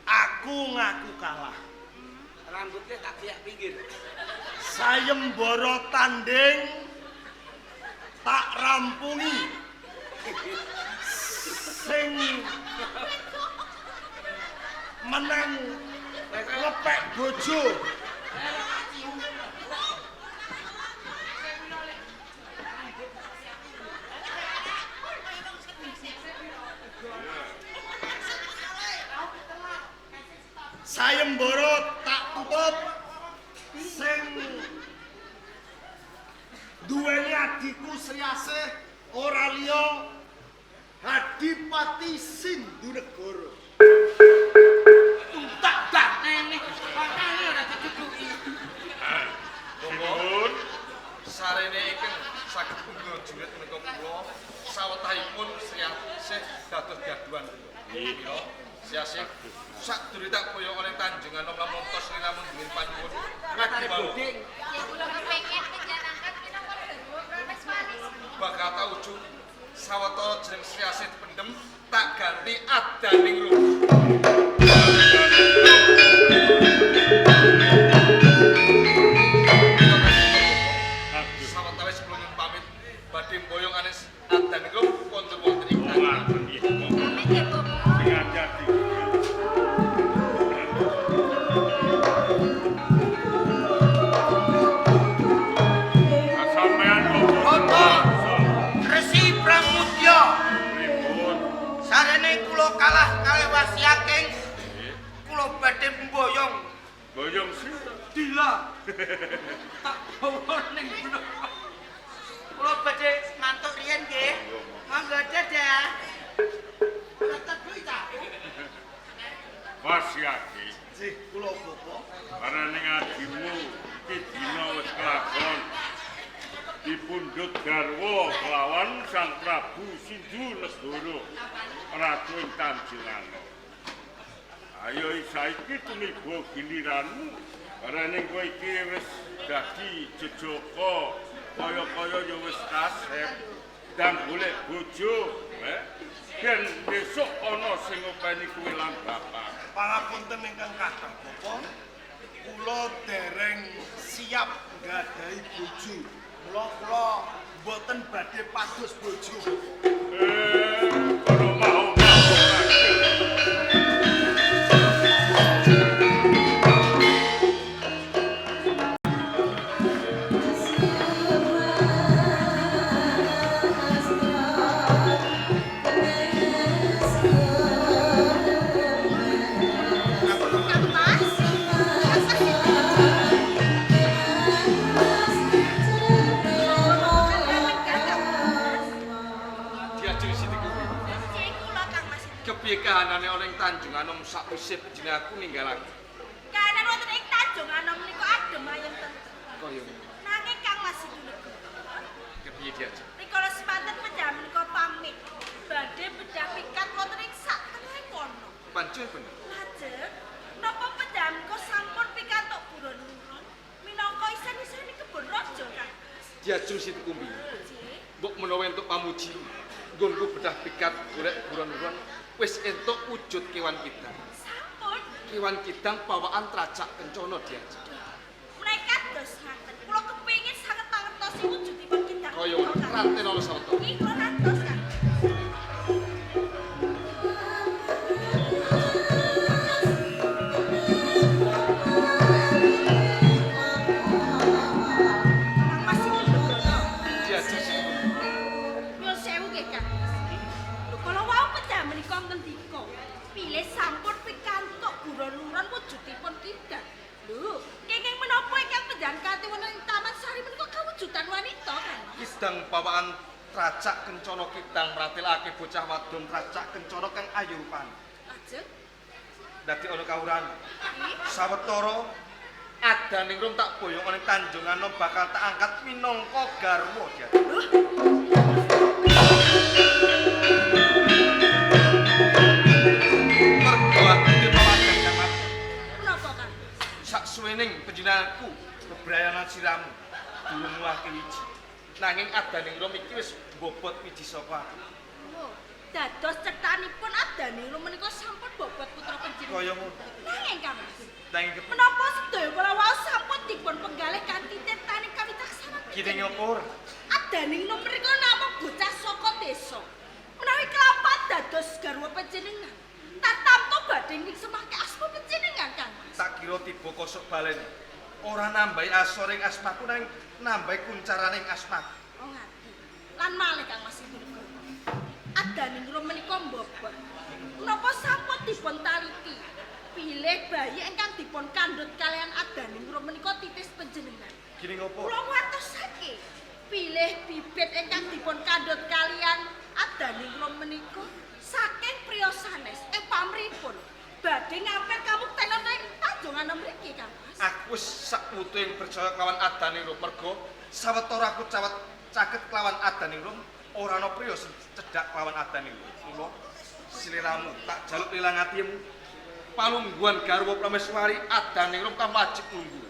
Aku ngaku kalah. Rambutnya tak biak pinggir. Sayembara tanding tak rampungi. Sing menang ngepek bojo. Sayembara tak tutup sing duweni adikku Sri Asih ora liya Hadipati Sindunegara. Tak nene. Makane ora ditutuki. Monggo. Sarene iki saged punggung jurit menika kula sawetahipun Sri Asih dados gaduhan kula. Nggih. Sri Asih sak durita koyo oleh Tanjungan Nom lamun tos lamun dingin panyuwun. Ngadi mau. Ya kula kepengin menjalankan pinangka garwa protes manis. Bakal tau ujug sawetara jeneng Sri Asih dipendhem tak ganti adaning ruh. Sawetawis kula nyuwun pamit badhe mboyong anes adaning ruh wonten wonten ing tanah. Pamit ya, Bobo. Ngajati. Sampean Bobo. Resi Pramudya. Pripun? Sarene kula kalah kalih Wasyaking. Kula badhe mboyong. Boyong sinten? Dila. Tak bawa ning blok. Kula badhe mantuk riyen nggih. Monggo dadah. Tetep kuwi ta. Wasyaki. Sih kula bapa. Marane adimu iki dina wis kelakon. Dipundhut garwa kelawan Sang Prabu Sindunegara Ratu ing Tanjilano. Ayo saiki tumiba giliranmu. Marane kowe iki wis dadi jejaka kaya-kaya ya wis kasep dan golek bojo, ben besok ana sing ngopeni kowe lan bapak. Pangapunten ingkang kathah bapa. Kula dereng siap nggadahi bojo. Kula mboten badhe pados bojo. Kono mau. Kang Mas. Diajeng sithik kuwi. Cek kula Kang Mas. Kepiye kahanane ana ing Tanjungan Nom sakwise jeneng aku ninggalaken. Kahanan wonten ing Tanjungan Nom menika adem ayem tentrem. Kaya Nanging Kang Mas Sindunegara. kepiye diajeng? Rikala semanten penjamin menika pamit badhe bedah pikat wonten ing sak tengahing kono. Pancen bener. Lajeng napa penjamin kok sampun pikantuk buron-buron minangka isen-iseni kebon raja Kang Mas. Diajeng sithik kumbi. Cek. Mbok menawa entuk pamuji nggonku bedah pikat golek buron-buron wis entuk wujud kewan kidang. Sampun. Kewan kidang pawaan trajak kencana diajeng. Mereka dos ngaten. Kula kepengin sanget mangertosi wujudipun kindang. Kaya ranten ana sawetara. Nggih kula rantos Kang. wonten dika. Pilih sampun pikantuk gura-luran wujudipun kidang. Lho, kenging menapa ingkang panjenengan wonten ing Taman Sari menika kawujudan wanita kan? Kidang pawaan Tracak Kencana Kidang mratelake bocah wadon Tracak Kencana kang ayu rupane. Ajeng. Dadi ana kawuran. Sawetara adaning rum tak boyong ning Tanjung Anom bakal tak angkat minangka garwa. Mergo aku dipawadang Kang. Menapa kan? Saksuwening panjenenganku bebrayanan siramu durung muahke wiji. Nanging adaning rum iki wis bobot wiji saka aku. Oh, dados cethanipun adaning rum menika sampun bobot putra panjenengan. Kaya ngono. Nanging Kang, Nanging menapa sedaya kala wau sampun dipun penggalih kanthi tirtaning kawicaksanan? kene ngopor. Adaning rum menika namung bocah saka desa. Menawi kelapat dados garwa panjenengan, tatamtu badhe niksemake asma panjenengan Kang. Tak kira tiba kosok balen. Ora nambahi asoring asmaku nang nambahi kuncaraning asmaku. Oh ngati. Lan malih Kang Mas Ibu. Adaning rum menika mbobot. Menapa sampun dipun taliti? Pilih bayi ingkang dipun kandhut kalian adaning rum menika titis panjenengan. Gini ngopo? Kula ngatosake. Pilih bibit ingkang dipun kandhut kalian adaning rum menika saking priya sanes pamripun badhe ngampil kawuktenan ing Tanjung Anom mriki Kang Mas. Aku wis sakuting percaya kelawan adaning rum mergo sawetara aku cawet caket kelawan adaning rum ora ana priya cedhak kelawan adaning rum. Mula sliramu tak jaluk lilang atimu. Palungguhan garwa Prameswari adaning rum kang wajib nunggu.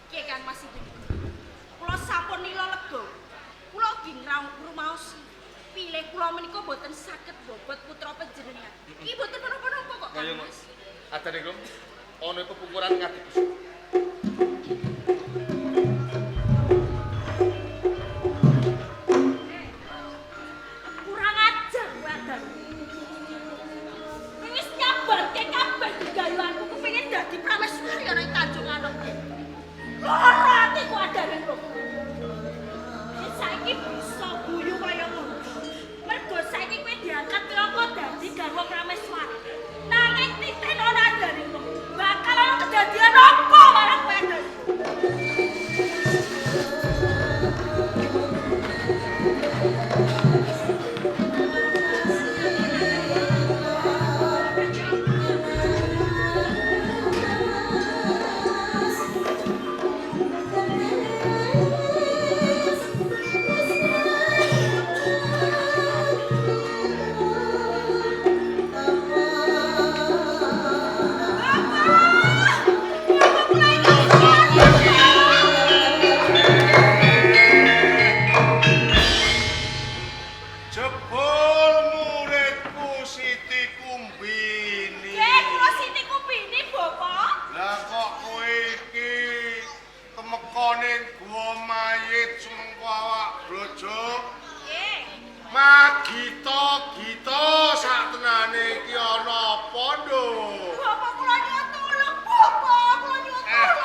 Nggih Kang Mas Ibu. Kula sampun nila lega. Kula ugi ngrumaosi. Pilih kula menika boten saged bobot putra panjenengan. Iki boten menapa-napa kok Kaya Kang ngono. Mas. Adaning rum ana pepungkuran ngati kusuk. Kurang ajar wadan. Wis nyabarke kabeh gegayuhanku kepengin dadi prameswari ana ing Tanjung Anom. Loro atiku adaning rum. Saiki bisa guyu kaya ngono. Mergo saiki kowe diangkat minangka dadi garwa prameswari. Nanging titen ana adaning rum. Bakal ana kedadian apa marang kowe adaning? Jebul muridku Siti Kumbini. Nggih, kula Siti Kumbini, Bapak. Lah kok kowe iki temekane gua mayit sumengko awak blojo. Nggih. Magita-gita saktenane iki ana apa ndho? Bapak kula nyuwun tulung, Bapak. Kula nyuwun tulung.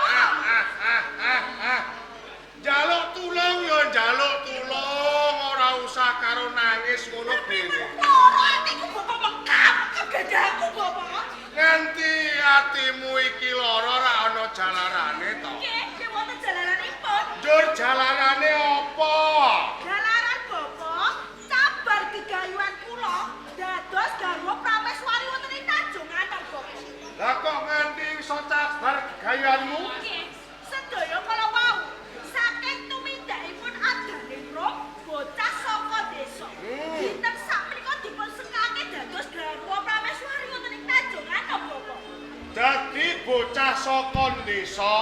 Njaluk tulung ya njaluk tulung, ora usah karo nangis ngono dene. Loro atiku Bapak mekap gedhaku, Bapak. Nganti atimu iki lara ora ana jalarane to. Nggih, nggih wonten jalaranipun. Njur jalarane apa? Jalaran Bapak, cabar gegayuhan kula dados garwa prameswari wonten ing Tanjung Anom, Bapak. Lah kok nganti iso cabar gayuanmu? Nggih, sedaya kala wau saking tumindakipun adaning rum bocah saka desa. Dinten sakmenika dipun sekake dados garwa prameswari wonten ing Tanjung Anom, Bapak. Dadi bocah saka desa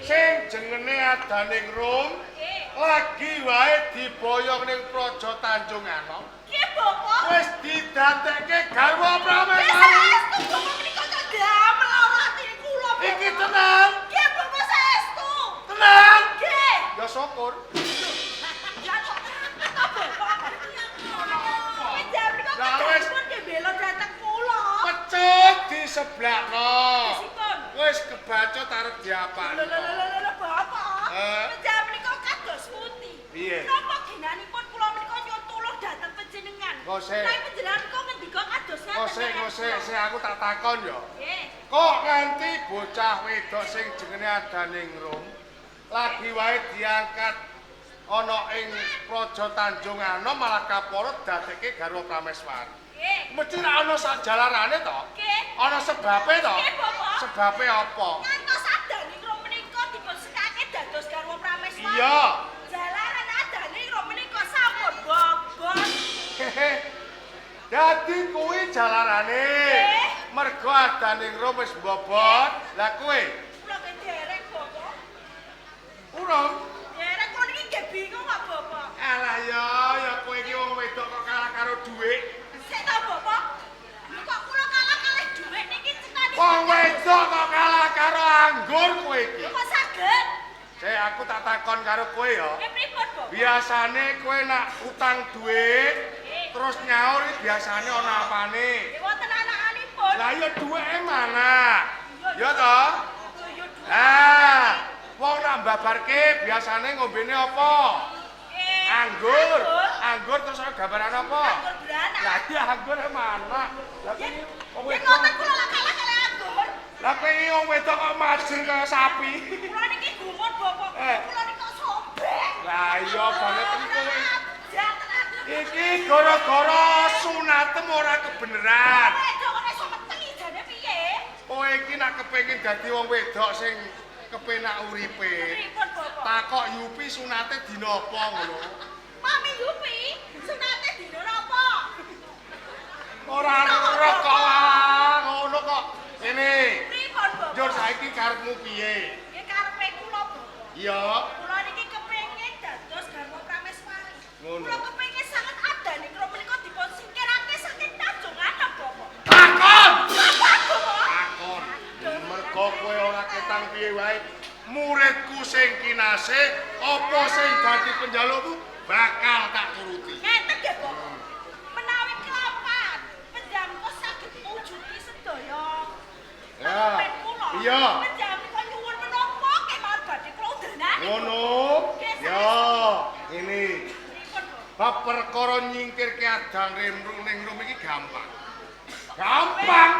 sing jengene adaning rum Nggih. lagi wae diboyong ning Praja Tanjung Anom. Nggih, Bapak. Wis didadekke garwa Wis prameswari. saestu Bapak menika damel lara atine kula, Bapak. Iki tenan, Nggih, Bapak saestu. tenan. Nggih. Ya syukur. Ya kok ngene to, Bapak? Wis jam menika Lah, wis. pun nggih bela dateng kula. Pecut di sebelahno. Sipun. Wis kebacut arep diapakno. Lho, Bapak. Jam menika kados pundi? Piye? Napa ginanipun kula menika nyuwun tulung dhateng panjenengan? Ngosek. Nek panjenengan kok ngendika kados ngaten. Ngosek, aku tak takon ya. Nggih. Kok nganti bocah wedok sing jenenge Adaningrum lagi wae diangkat ana ing Praja Tanjung Anom malah kapolot dadekke garwa Prameswari. Nggih. Mesti ra ana sajalarane to? Nggih. Ana sebabe to? Nggih, Bapak. Sebabe apa? Ngantos Adaningrum menika dipun sekake dados garwa Prameswari. Iya. Jalaran Adaningrum menika sampun bobot. Dadi kuwi jalarane. Nggih. Mergo Adaningrum wis bobot. Lah kowe Kula ke derek, Bapak. urung. Derek kula niki nggih bingung kok, Bapak. Alah ya kowe iki wong wedok kok kalah karo dhuwit. Sik ta, Bapak? Lho kok kula kalah kalih dhuwit niki cenane. Wong wedok kok kalah karo anggur kowe iki. Lho kok saged? Sik aku tak takon karo kowe ya. Nggih pripun, Bapak? Biasane kowe nak utang duit Nggih. terus nyaur iki biasane ana apane? Nggih wonten anakanipun. Lah ya duweke mana? Ya to? Yo dhuwit. Ah, wong nak mbabarke biasane ngombene apa? Nggih. Anggur. Anggur terus ana gambaran apa? Anggur beranak. Lah iya anggur mana? Lah Yen iki wong yen wedok. ngoten kula lak kalah kalih anggur. Lah kowe iki wong wedok kok majur kaya sapi. Kula niki gumun, Bapak. Eh. Kula niki kok sobek. Lah iya banget kowe. Jangan. Iki gara-gara sunatem ora kebeneran. Wedok kok iso meteng jane piye? Kowe iki nak kepengin dadi wong wedok sing kepenak uripe. Pripun, Bapak? Takok Yupi sunate dina apa ngono. Mami Yupi, sunate dina napa? Ora ngerok kok ah, ngono kok. Ngene. Pripun, Bapak? Njur saiki karepmu piye? Nggih karepe kula, Bapak. Iya. Kula niki kepengin dados garwa Prameswari. Ngono. Kula kepengin sanget Adaningrum menika dipun singkirake saking Tanjung Anom, Bapak. Takon. Bapak, Bapak. Takon. Mergo kowe ora ketang piye wae. Muridku sing kinase apa sing dadi penjalukmu bakal tak turuti. Ngeten nggih, Bapak. Menawi kelapan penjamku saged mujuki sedaya. Ya. Pengen kula. Iya. Penjamku nyuwun menapa kemawon badhe kula udanani. Ngono. Ya, ini Pripun, Bapak? bab perkara nyingkirke Adaningrum iki gampang. Gampang.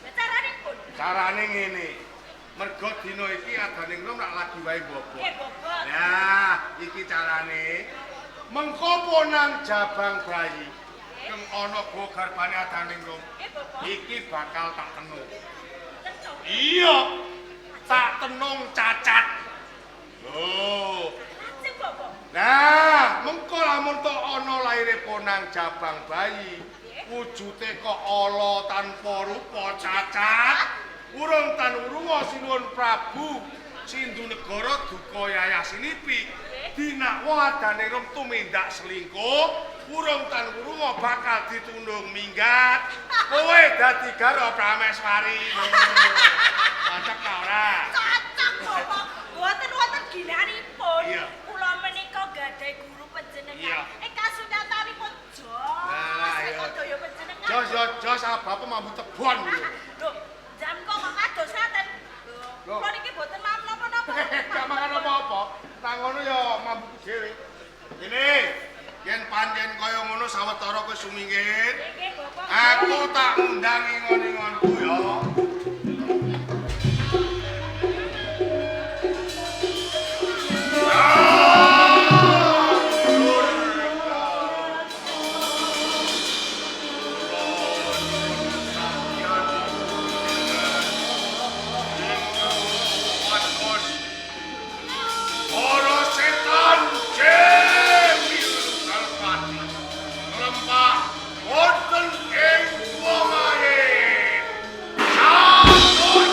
Ya caranipun. Carane ngene. Mergo dina iki Adaningrum nak lagi wae bobot. Nggih, Bapak. Nah, iki carane. Mengko ponang jabang bayi kang ana go garbane Adaningrum. Nggih, Bapak. Iki bakal tak tenung. Tentu. Iya. Tak tenung cacat. Oh. Sing Bapak. Nah, mengko lamun tok ana laire ponang jabang bayi, wujute kok ala tanpa rupa cacat, urung tan urunga sinuwun Prabu Sindunegara duka Yayah Sinipi. Dinak wong Adaningrum tumindak selingkuh, urung tan urunga bakal ditundung minggat. Kowe dadi garwa Prameswari. Cocok ta ora? Cocok, Bapak. Mboten wonten ginanipun. Iya. Kula menika gadhahi guru panjenengan. Iya. Kasunatanipun jos. Nah, iya. Sedaya panjenengan. Jos bapak mambu tebon. Lho, jam kok kados ngaten. Lho. Kula niki mboten mam napa-napa. Gak makan apa-apa. Nang ngono ya mambuku dhewe. Ini yen pancen kaya ngono sawetara kowe sumingkir. Nggih, Bapak. Aku tak undang ingon-ingonku ya. Para setan Cemil Salpati lempah wonten ing Wamahe. Sampun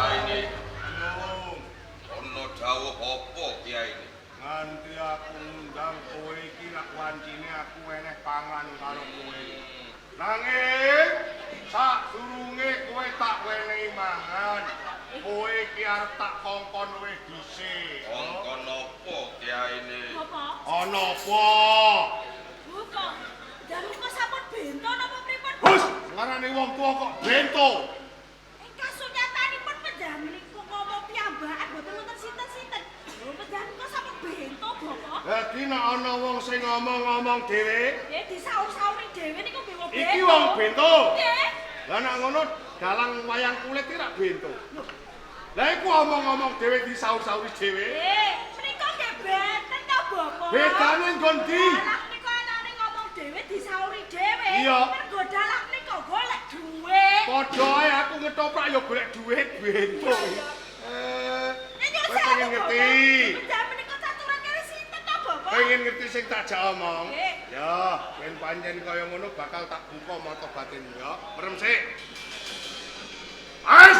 Kiai ono dawuh apa Kiai ini? nganti aku ngundang kowe iki nak wancine aku eneh pangan karo kowe. Nanging sadurunge kowe tak wenehi mangan, kowe iki arep tak kongkon luwih dhisik. Kongkon apa Kiai ini? Bapak. Ana apa? Buka. Jam kok sampun bento napa pripun, Gus, ngarani wong tua kok bento. Kasunyatanipun panjenenganipun ngomong piyambakan boten wonten sinten-sinten. Lho panjenengan sampe bento, Bapak. Dadi nek ana wong sing ngomong-ngomong dhewe, Nggih disaur-sauri dhewe niku nggih wong bento. iki wong bento. Nggih. Lah nek ngono dalang wayang kulit iki rak bento. Lah iku omong-omong dhewe disaur-sauri dhewe. Menika nggih benten ta, Bapak. Bedane nggon ndi? Dalang nika anane ngomong dhewe disauri dhewe. Iya. Mergo dalang nika golek duit. Padha ae aku ngetoprak ya golek duit bento. Kowe pengen ngerti? Panjenengan menika caturan kali sinten ta, Bapak? Pengen ngerti sing tak jak omong? Nggih. Ya, yen pancen kaya ngono bakal tak buka mata batin ya. Merem sik. As!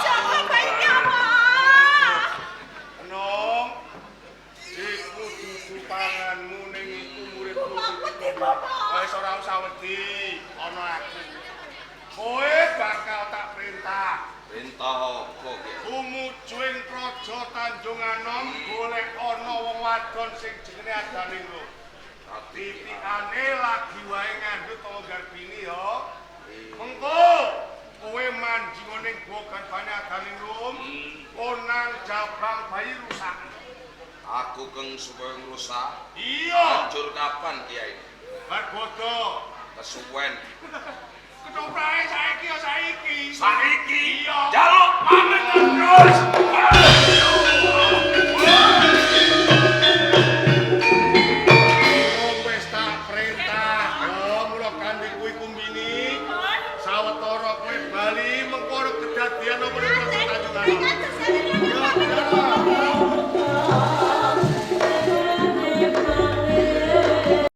Jaga baiknya, Pak. Enom, iku dudu panganmu ning iku muridku. Wedi, Bapak. Wis ora usah wedi, ana aku. Kowe bakal tak perintah. Perintah apa ki? Tumujuing Praja Tanjung Anom golek ana wong wadon sing jenenge Adalingo. Titikane lagi wae ngandhut utawa garbini ya. Mengko kowe manjing ning bogan bane Adalingo. Onang jabang bayi rusak. Aku keng supaya ngrusak. Iya, Banjur kapan Kiai? bar bodo. Kesuwen. Ketoprae saiki ya saiki. Saiki Iya. jaluk pamit terus. Wis tak perintah. Ya mula kanthi kuwi kumbini. Sawetara kowe bali mengko kedadian apa ning Tanjung Anom.